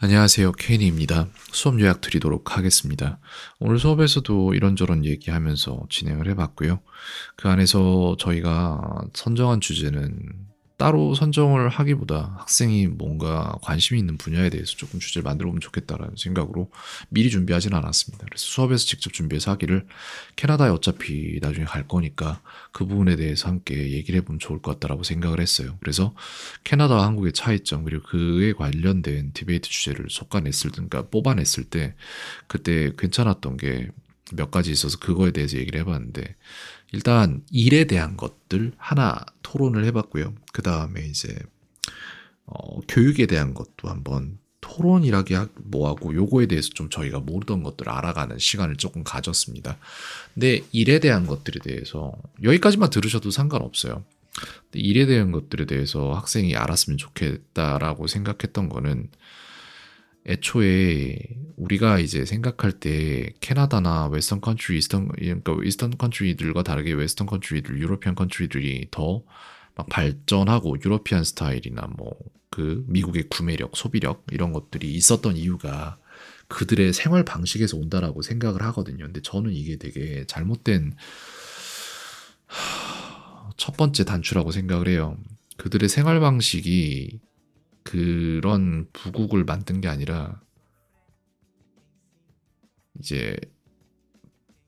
안녕하세요. 케인입니다. 수업 요약 드리도록 하겠습니다. 오늘 수업에서도 이런저런 얘기하면서 진행을 해봤고요. 그 안에서 저희가 선정한 주제는 따로 선정을 하기보다 학생이 뭔가 관심이 있는 분야에 대해서 조금 주제를 만들어 보면 좋겠다라는 생각으로 미리 준비하진 않았습니다. 그래서 수업에서 직접 준비해서 하기를 캐나다에 어차피 나중에 갈 거니까 그 부분에 대해서 함께 얘기를 해보면 좋을 것 같다라고 생각을 했어요. 그래서 캐나다와 한국의 차이점 그리고 그에 관련된 디베이트 주제를 그러니까 뽑아냈을 때 그때 괜찮았던 게 몇 가지 있어서 그거에 대해서 얘기를 해봤는데 일단 일에 대한 것들 하나 토론을 해봤고요. 그 다음에 이제 교육에 대한 것도 한번 토론이라기 뭐하고 요거에 대해서 좀 저희가 모르던 것들을 알아가는 시간을 조금 가졌습니다. 근데 일에 대한 것들에 대해서 여기까지만 들으셔도 상관없어요. 근데 일에 대한 것들에 대해서 학생이 알았으면 좋겠다라고 생각했던 거는 애초에 우리가 이제 생각할 때 캐나다나 웨스턴 컨트리, 그러니까 이스턴 컨트리들과 다르게 웨스턴 컨트리들, 유러피안 컨트리들이 더 막 발전하고 유러피안 스타일이나 뭐 그 미국의 구매력, 소비력 이런 것들이 있었던 이유가 그들의 생활 방식에서 온다라고 생각을 하거든요. 근데 저는 이게 되게 잘못된 첫 번째 단추라고 생각을 해요. 그들의 생활 방식이 그런 부국을 만든 게 아니라 이제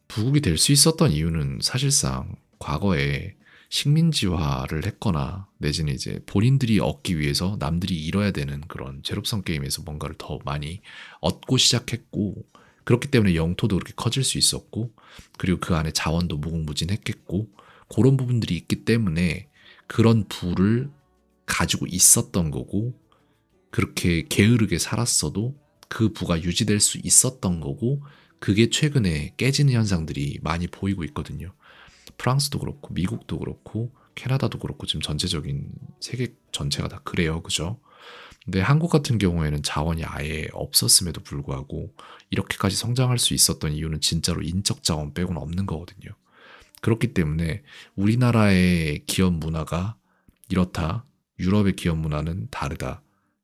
부국이 될 수 있었던 이유는 사실상 과거에 식민지화를 했거나 내지는 이제 본인들이 얻기 위해서 남들이 잃어야 되는 그런 제로섬 게임에서 뭔가를 더 많이 얻고 시작했고 그렇기 때문에 영토도 그렇게 커질 수 있었고 그리고 그 안에 자원도 무궁무진했겠고 그런 부분들이 있기 때문에 그런 부를 가지고 있었던 거고 그렇게 게으르게 살았어도 그 부가 유지될 수 있었던 거고 그게 최근에 깨지는 현상들이 많이 보이고 있거든요. 프랑스도 그렇고 미국도 그렇고 캐나다도 그렇고 지금 전체적인 세계 전체가 다 그래요. 그죠? 근데 한국 같은 경우에는 자원이 아예 없었음에도 불구하고 이렇게까지 성장할 수 있었던 이유는 진짜로 인적 자원 빼고는 없는 거거든요. 그렇기 때문에 우리나라의 기업 문화가 이렇다. 유럽의 기업 문화는 다르다.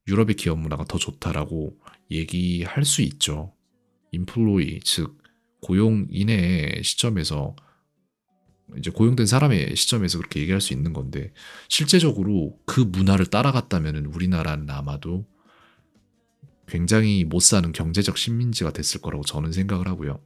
유럽의 기업 문화가 더 좋다라고 얘기할 수 있죠. 인플로이, 즉 고용인의 시점에서 이제 고용된 사람의 시점에서 그렇게 얘기할 수 있는 건데 실제적으로 그 문화를 따라갔다면 우리나라는 아마도 굉장히 못 사는 경제적 식민지가 됐을 거라고 저는 생각을 하고요.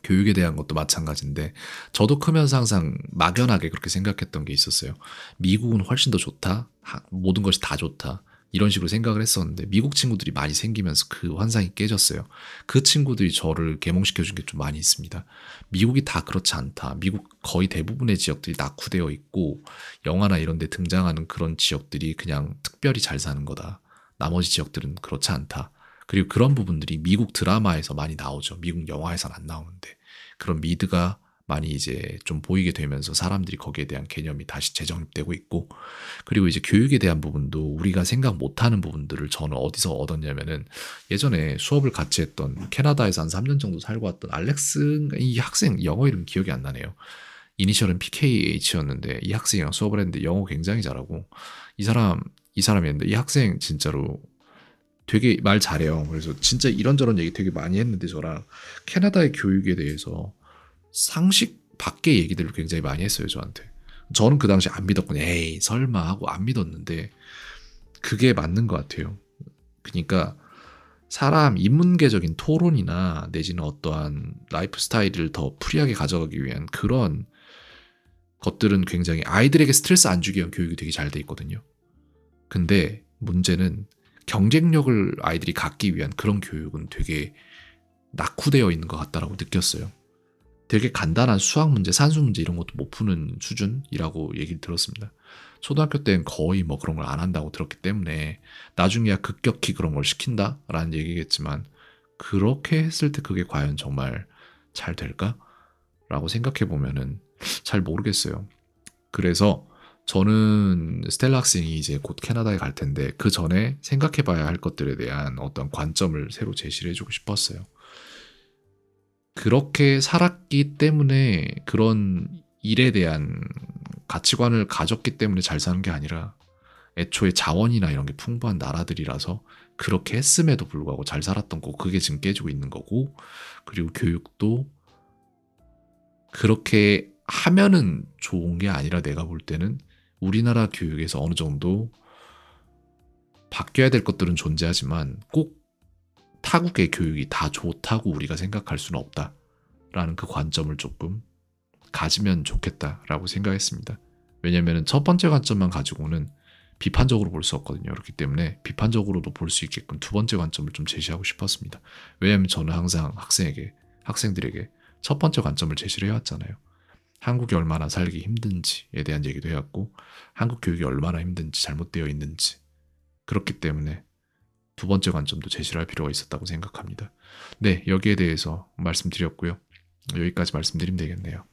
교육에 대한 것도 마찬가지인데 저도 크면서 항상 막연하게 그렇게 생각했던 게 있었어요. 미국은 훨씬 더 좋다. 모든 것이 다 좋다. 이런 식으로 생각을 했었는데 미국 친구들이 많이 생기면서 그 환상이 깨졌어요. 그 친구들이 저를 계몽시켜준 게 좀 많이 있습니다. 미국이 다 그렇지 않다. 미국 거의 대부분의 지역들이 낙후되어 있고 영화나 이런 데 등장하는 그런 지역들이 그냥 특별히 잘 사는 거다. 나머지 지역들은 그렇지 않다. 그리고 그런 부분들이 미국 드라마에서 많이 나오죠. 미국 영화에서는 안 나오는데. 그런 미드가 많이 이제 좀 보이게 되면서 사람들이 거기에 대한 개념이 다시 재정립되고 있고 그리고 이제 교육에 대한 부분도 우리가 생각 못하는 부분들을 저는 어디서 얻었냐면은 예전에 수업을 같이 했던 캐나다에서 한 3년 정도 살고 왔던 알렉스 이 학생 영어 이름 기억이 안 나네요. 이니셜은 PKH였는데 이 학생이랑 수업을 했는데 영어 굉장히 잘하고 이 사람이었는데 이 학생 진짜로 되게 말 잘해요. 그래서 진짜 이런저런 얘기 되게 많이 했는데 저랑 캐나다의 교육에 대해서 상식 밖의 얘기들을 굉장히 많이 했어요, 저한테. 저는 그 당시 안 믿었거든요. 에이, 설마 하고 안 믿었는데 그게 맞는 것 같아요. 그러니까 사람 인문계적인 토론이나 내지는 어떠한 라이프 스타일을 더 프리하게 가져가기 위한 그런 것들은 굉장히 아이들에게 스트레스 안 주기 위한 교육이 되게 잘 돼 있거든요. 근데 문제는 경쟁력을 아이들이 갖기 위한 그런 교육은 되게 낙후되어 있는 것 같다라고 느꼈어요. 되게 간단한 수학 문제, 산수 문제 이런 것도 못 푸는 수준이라고 얘기를 들었습니다. 초등학교 때는 거의 뭐 그런 걸 안 한다고 들었기 때문에 나중에야 급격히 그런 걸 시킨다라는 얘기겠지만 그렇게 했을 때 그게 과연 정말 잘 될까? 라고 생각해 보면은 잘 모르겠어요. 그래서 저는 스텔라 학생이 이제 곧 캐나다에 갈 텐데 그 전에 생각해 봐야 할 것들에 대한 어떤 관점을 새로 제시를 해주고 싶었어요. 그렇게 살았기 때문에 그런 일에 대한 가치관을 가졌기 때문에 잘 사는 게 아니라 애초에 자원이나 이런 게 풍부한 나라들이라서 그렇게 했음에도 불구하고 잘 살았던 거고 그게 지금 깨지고 있는 거고 그리고 교육도 그렇게 하면은 좋은 게 아니라 내가 볼 때는 우리나라 교육에서 어느 정도 바뀌어야 될 것들은 존재하지만 꼭 타국의 교육이 다 좋다고 우리가 생각할 수는 없다라는 그 관점을 조금 가지면 좋겠다라고 생각했습니다. 왜냐하면 첫 번째 관점만 가지고는 비판적으로 볼 수 없거든요. 그렇기 때문에 비판적으로도 볼 수 있게끔 두 번째 관점을 좀 제시하고 싶었습니다. 왜냐하면 저는 항상 학생들에게 첫 번째 관점을 제시를 해왔잖아요. 한국이 얼마나 살기 힘든지에 대한 얘기도 해왔고 한국 교육이 얼마나 힘든지 잘못되어 있는지 그렇기 때문에 두 번째 관점도 제시를 할 필요가 있었다고 생각합니다. 네, 여기에 대해서 말씀드렸고요. 여기까지 말씀드리면 되겠네요.